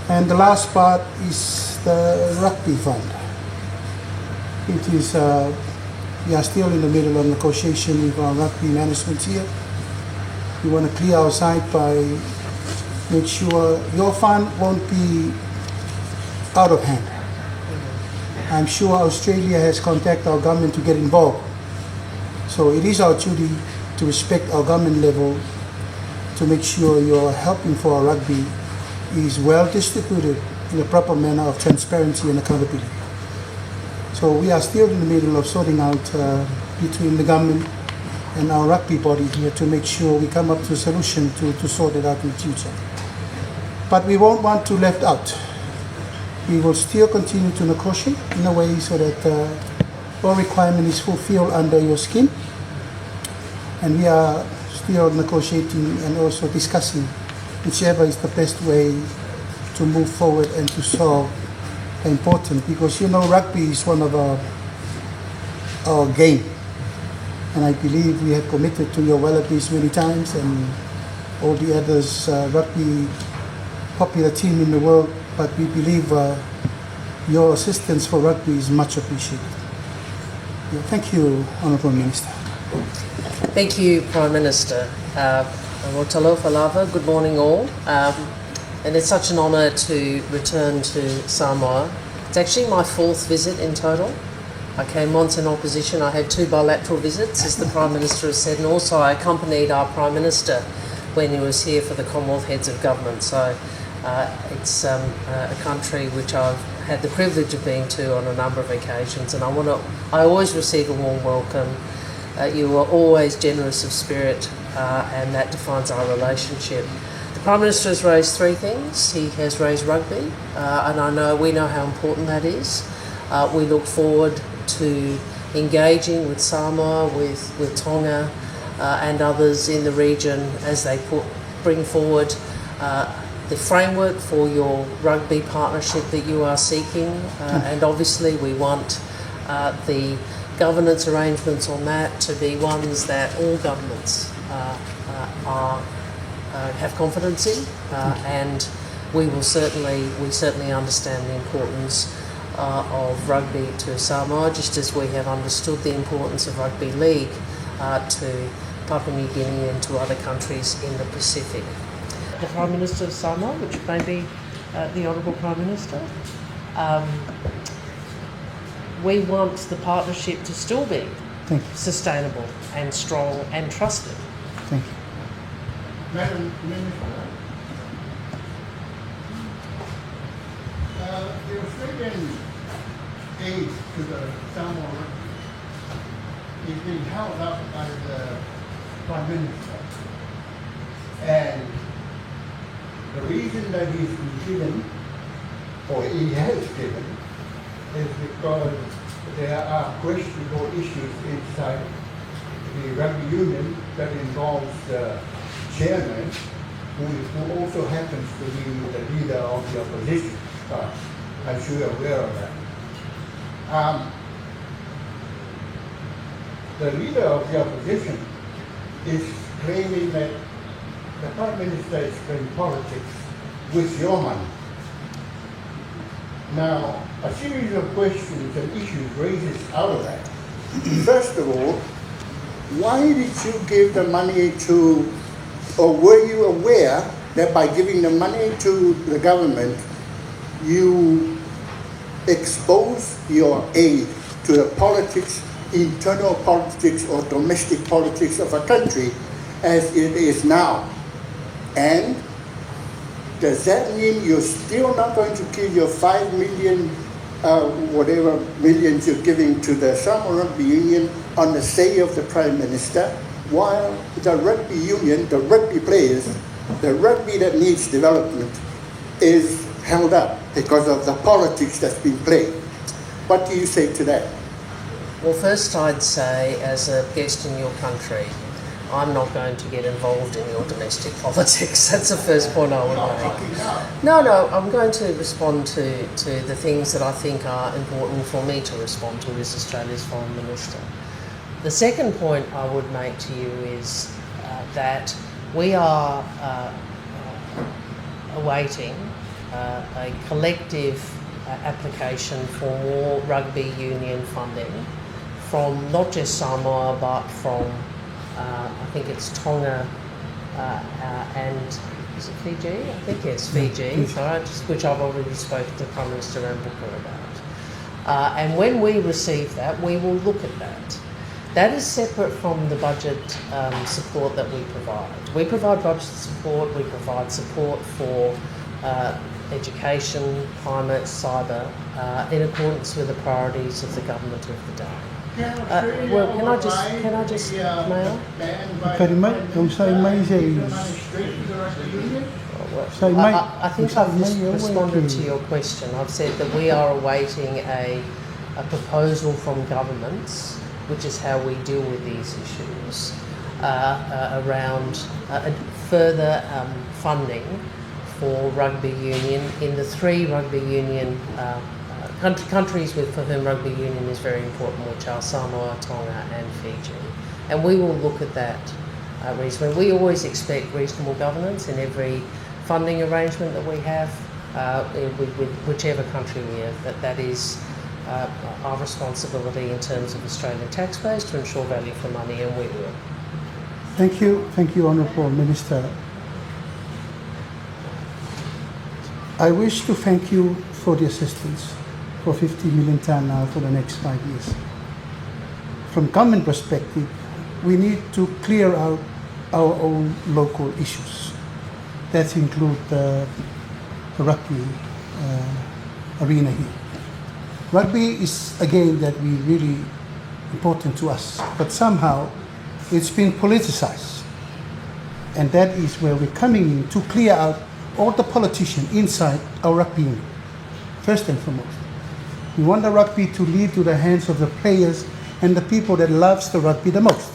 And the last part is the rugby fund. It is, we are still in the middle of negotiation with our rugby management here. We want to clear our side by make sure your fund won't be out of hand. I'm sure Australia has contacted our government to get involved. So it is our duty to respect our government level to make sure your helping for our rugby is well distributed in a proper manner of transparency and accountability. So we are still in the middle of sorting out between the government and our rugby body here to make sure we come up to a solution to sort it out in the future. But we won't want to left out. We will still continue to negotiate in a way so that all requirement is fulfilled under your scheme. And we are still negotiating and also discussing whichever is the best way to move forward and to solve the important, because rugby is one of our game. And I believe we have committed to your Wallabies many times and all the others rugby popular team in the world, but we believe your assistance for rugby is much appreciated. Yeah, thank you, Honourable Minister. Thank you, Prime Minister. Talofa lava, good morning all. And it's such an honour to return to Samoa. It's actually my 4th visit in total. I came once in opposition. I had 2 bilateral visits, as the Prime Minister has said, and also I accompanied our Prime Minister when he was here for the Commonwealth Heads of Government. So it's a country which I've had the privilege of being to on a number of occasions, and I always receive a warm welcome. You are always generous of spirit, and that defines our relationship. The Prime Minister has raised 3 things. He has raised rugby, and we know how important that is. We look forward to engaging with Samoa, with Tonga, and others in the region as they bring forward the framework for your rugby partnership that you are seeking, and obviously we want the governance arrangements on that to be ones that all governments have confidence in, and we certainly understand the importance of rugby to Samoa, just as we have understood the importance of rugby league to Papua New Guinea and to other countries in the Pacific. The Prime Minister of Samoa, which may be the Honourable Prime Minister, we want the partnership to still be sustainable and strong and trusted. Thank you. Madam Minister, the Australian aid to the Samoa rugby is being held up by the Prime Minister. And the reason that he's been given, or he has given, is because there are questionable issues inside the rugby union that involves the chairman, who also happens to be the leader of the opposition. I'm sure you're aware of that. The leader of the opposition is claiming that the Prime Minister is playing politics with your money. Now, a series of questions and issues raises out of that. First of all, why did you give the money to, or were you aware that by giving the money to the government, you expose your aid to the politics, internal politics or domestic politics of a country as it is now? And does that mean you're still not going to give your 5 million, whatever millions you're giving to the Samoa Rugby Union on the say of the Prime Minister, while the rugby union, the rugby players, the rugby that needs development is held up because of the politics that's been played? What do you say to that? Well, first I'd say, as a guest in your country, I'm not going to get involved in your domestic politics. That's the first point I would make. No, I'm going to respond to the things that I think are important for me to respond to as Australia's Foreign Minister. The second point I would make to you is that we are awaiting a collective application for more rugby union funding from not just Samoa but from I think it's Tonga and is it Fiji? I think it's Fiji, sorry, which I've already spoken to Prime Minister Rambuka about. And when we receive that, we will look at that. That is separate from the budget support that we provide. We provide budget support, we provide support for education, climate, cyber, in accordance with the priorities of the government of the day. Well, can I just, Mayor? I think I've responded to your question. I've said that we are awaiting a proposal from governments, which is how we deal with these issues, around further funding for rugby union in the 3 rugby union countries for whom rugby union is very important, which are Samoa, Tonga and Fiji. And we will look at that reasonably. We always expect reasonable governance in every funding arrangement that we have with whichever country we have. That is our responsibility in terms of Australian taxpayers to ensure value for money, and we will. Thank you, Honourable Minister. I wish to thank you for the assistance for 50 million tonne now for the next 5 years. From government perspective, we need to clear out our own local issues. That includes the rugby arena here. Rugby is a game that we really important to us, but somehow it's been politicized. And that is where we're coming in to clear out all the politicians inside our rugby union. First and foremost, we want the rugby to lead to the hands of the players and the people that loves the rugby the most.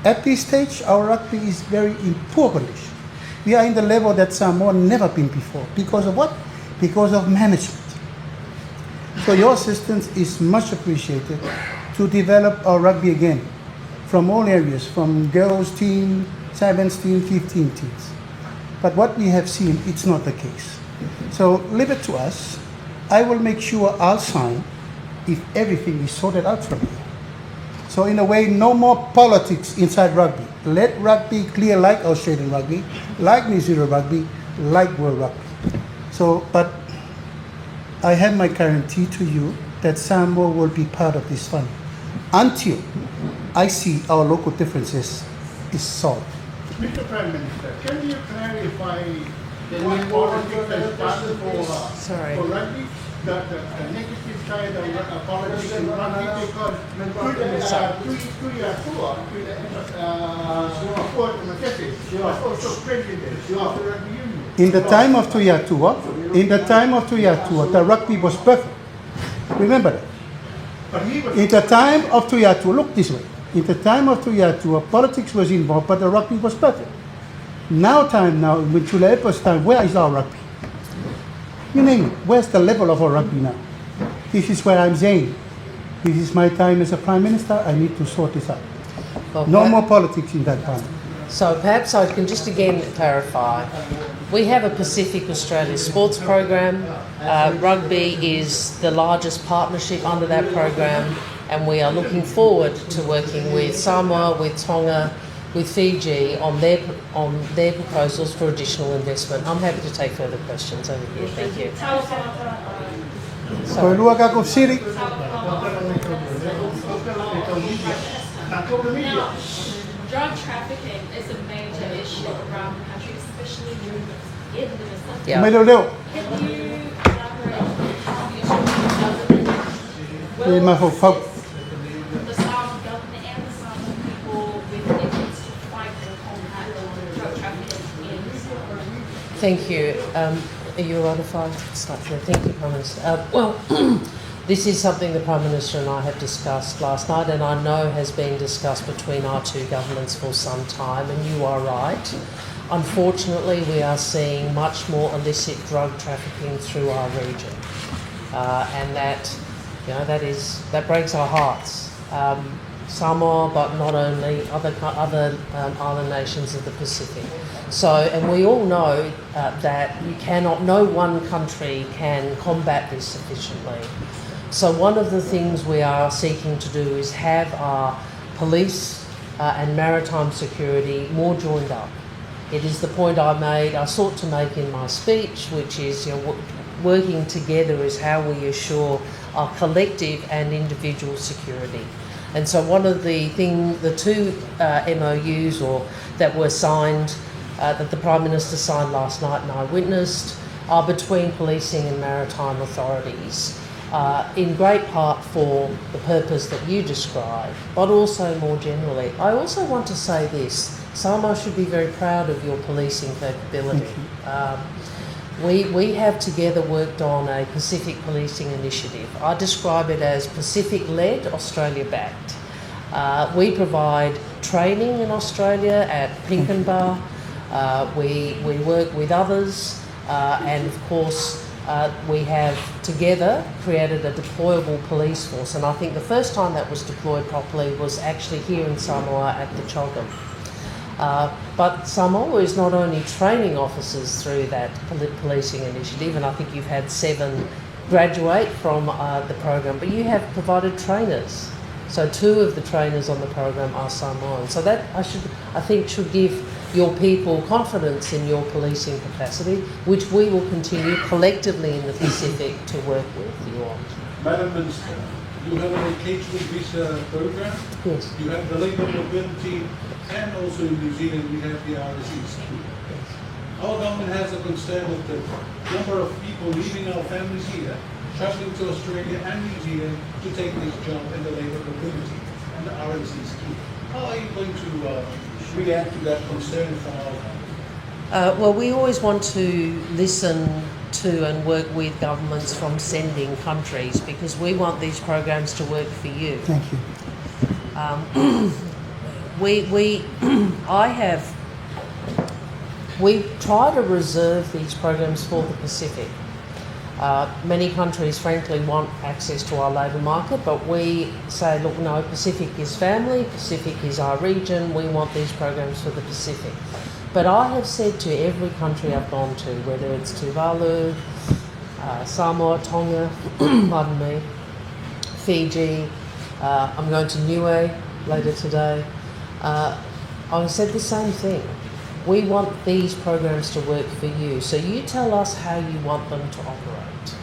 At this stage, our rugby is very in poor condition. We are in the level that Samoa never been before. Because of what? Because of management. So your assistance is much appreciated to develop our rugby again from all areas, from girls team, 7s team, 15 teams. But what we have seen, it's not the case. So leave it to us. I will make sure I'll sign if everything is sorted out from here. So in a way, no more politics inside rugby. Let rugby clear like Australian rugby, like New Zealand rugby, like World Rugby. So, but I have my guarantee to you that Samoa will be part of this fund until I see our local differences is solved. Mr. Prime Minister, can you clarify what politics has done for rugby? The negative side of politics in rugby, because was also president of the rugby union. In the time of Tuiatua, the rugby was perfect. Remember that. But he was In the time of Tuiatua, look this way. In the time of Tuiatua, politics was involved, but the rugby was perfect. Now, with Tulepa's time, where is our rugby? You name it. Where's the level of our rugby now? This is where I'm saying, this is my time as a Prime Minister, I need to sort this out. Well, No more politics in that parliament. So perhaps I can just again clarify. We have a Pacific Australia sports program. Rugby is the largest partnership under that program, and we are looking forward to working with Samoa, with Tonga, with Fiji on their proposals for additional investment. I'm happy to take further questions over here. Thank you. So, Luakakov City. Now, drug trafficking is a major issue around the country, especially in the Pacific. Yeah. Omai Leoleo. Can you elaborate on how the Australian government will assist the Samoan government and the Samoan people with efforts to fight and combat drug trafficking in Samoa? Thank you. Are you all right if I start there? Thank you, Prime Minister. Well, this is something the Prime Minister and I have discussed last night, and I know has been discussed between our two governments for some time, and you are right. Unfortunately, we are seeing much more illicit drug trafficking through our region, and that breaks our hearts. Samoa, but not only other island nations of the Pacific. So, and we all know that no one country can combat this sufficiently. So one of the things we are seeking to do is have our police and maritime security more joined up. It is the point I sought to make in my speech, which is working together is how we assure our collective and individual security. And so one of the two MOUs that were signed, that the Prime Minister signed last night and I witnessed, are between policing and maritime authorities, in great part for the purpose that you describe, but also more generally. I also want to say this, Samoa should be very proud of your policing capability. We have together worked on a Pacific policing initiative. I describe it as Pacific-led, Australia-backed. We provide training in Australia at Pinkenba. We work with others, and of course we have together created a deployable police force. And I think the first time that was deployed properly was actually here in Samoa at the Chogam. But Samoa is not only training officers through that policing initiative, and I think you've had 7 graduate from the program, but you have provided trainers. So 2 of the trainers on the program are Samoan. So that I think should give your people confidence in your policing capacity, which we will continue collectively in the Pacific to work with you on. Madam Minister, you have an engagement visa program. Yes. You have the labour mobility, and also in New Zealand we have the RSE scheme. Our government has a concern of the number of people leaving our families here, travelling to Australia and New Zealand to take this job in the labour mobility and the RSE scheme. How are you going to react to that concern from our government? Well, we always want to listen to and work with governments from sending countries, because we want these programs to work for you. Thank you. We try to reserve these programs for the Pacific. Many countries, frankly, want access to our labour market, but we say, look, no, Pacific is family, Pacific is our region, we want these programs for the Pacific. But I have said to every country I've gone to, whether it's Tuvalu, Samoa, Tonga, pardon me, Fiji, I'm going to Niue later today, I said the same thing. We want these programs to work for you. So you tell us how you want them to operate.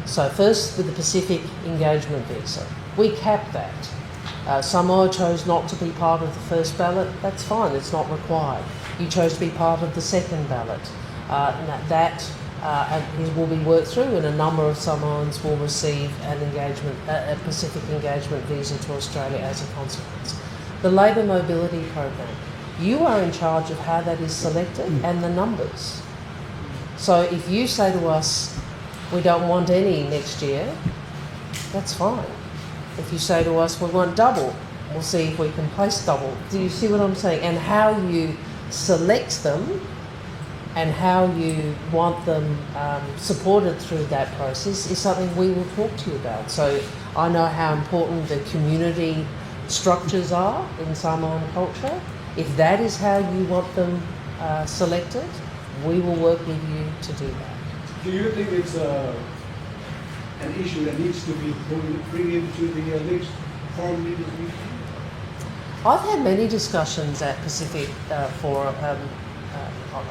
So first, with the Pacific engagement visa, we cap that. Samoa chose not to be part of the first ballot. That's fine, it's not required. You chose to be part of the second ballot. That will be worked through, and a number of Samoans will receive a Pacific engagement visa to Australia as a consequence. The labour mobility program. You are in charge of how that is selected and the numbers. So if you say to us, we don't want any next year, that's fine. If you say to us, we want double, we'll see if we can place double. Do you see what I'm saying? And how you select them and how you want them supported through that process is something we will talk to you about. So I know how important the community structures are in Samoan culture. If that is how you want them selected, we will work with you to do that. Do you think it's an issue that needs to be bring into the next foreign leaders meeting? I've had many discussions at Pacific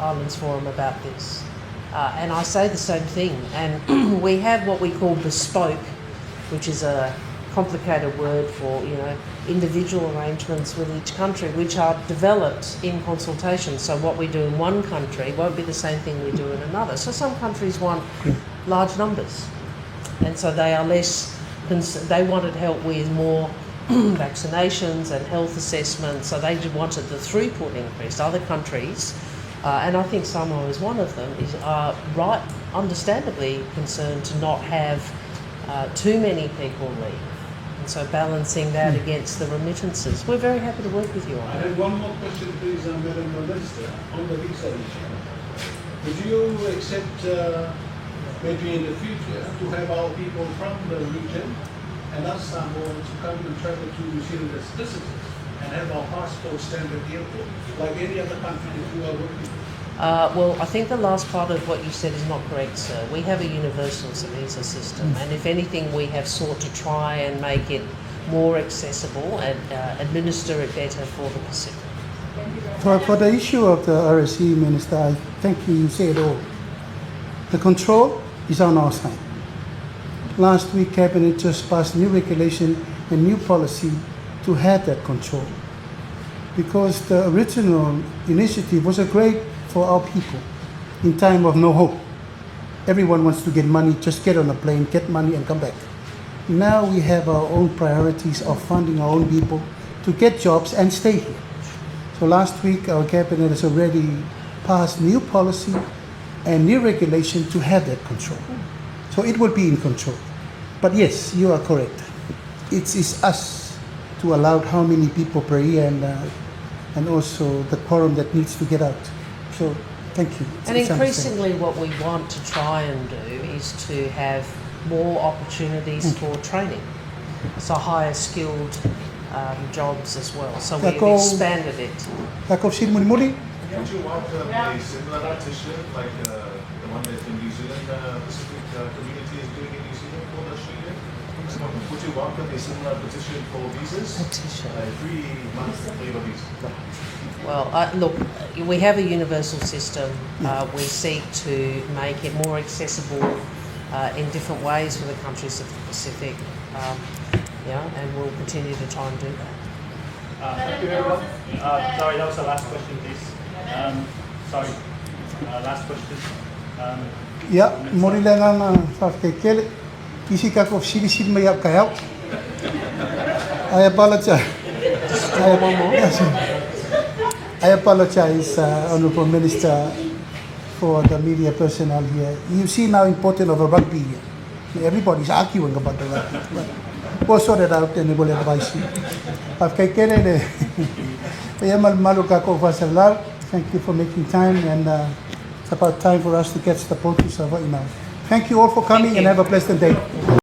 Islands Forum about this, and I say the same thing. And we have what we call bespoke, which is a complicated word for individual arrangements with each country, which are developed in consultation. So what we do in one country won't be the same thing we do in another. So some countries want large numbers, and so they are they wanted help with more vaccinations and health assessments, so they wanted the throughput increased. Other countries, and I think Samoa is one of them, are understandably concerned to not have too many people leave. And so balancing that against the remittances. We're very happy to work with you on I that. have one more question, please, Madam Minister, on the visa issue. Would you accept, maybe in the future, to have our people from the region and us Samoans who come and travel to New Zealand as visitors and have our passports stamped at the airport, like any other country that you are working with? Well, I think the last part of what you said is not correct, sir. We have a universal visa system, and if anything, we have sought to try and make it more accessible and administer it better for the Pacific. For the issue of the RSE, Minister, I think you said all. The control is on our side. Last week, Cabinet just passed new regulation and new policy to have that control. Because the original initiative was a great for our people in time of no hope. Everyone wants to get money, just get on a plane, get money and come back. Now we have our own priorities of funding our own people to get jobs and stay here. So last week our cabinet has already passed new policy and new regulation to have that control. So it will be in control. But yes, you are correct. It is us to allow how many people per year and also the quorum that needs to get out. So thank you. And increasingly what we want to try and do is to have more opportunities for training. So higher skilled jobs as well. So we've expanded it. Would you welcome a similar petition like the one that the New Zealand Pacific community is doing in New Zealand for Australia? Would you welcome a similar petition for visas? Petition. A 3-month labor visa. Well, look, we have a universal system. We seek to make it more accessible in different ways for the countries of the Pacific. And we'll continue to try and do that. Thank you very much. Sorry, that was the last question, please. Last question. Yeah, Morilenga Kaele. Kisi kako sigi may kayaw. I apologize. I apologize, Honourable Minister, for the media personnel here. You see now importance of a rugby here. Everybody's arguing about the rugby. But we'll sort it out and we'll advise you. Thank you for making time, and it's about time for us to get the focus of it now. Thank you all for coming and have a pleasant day.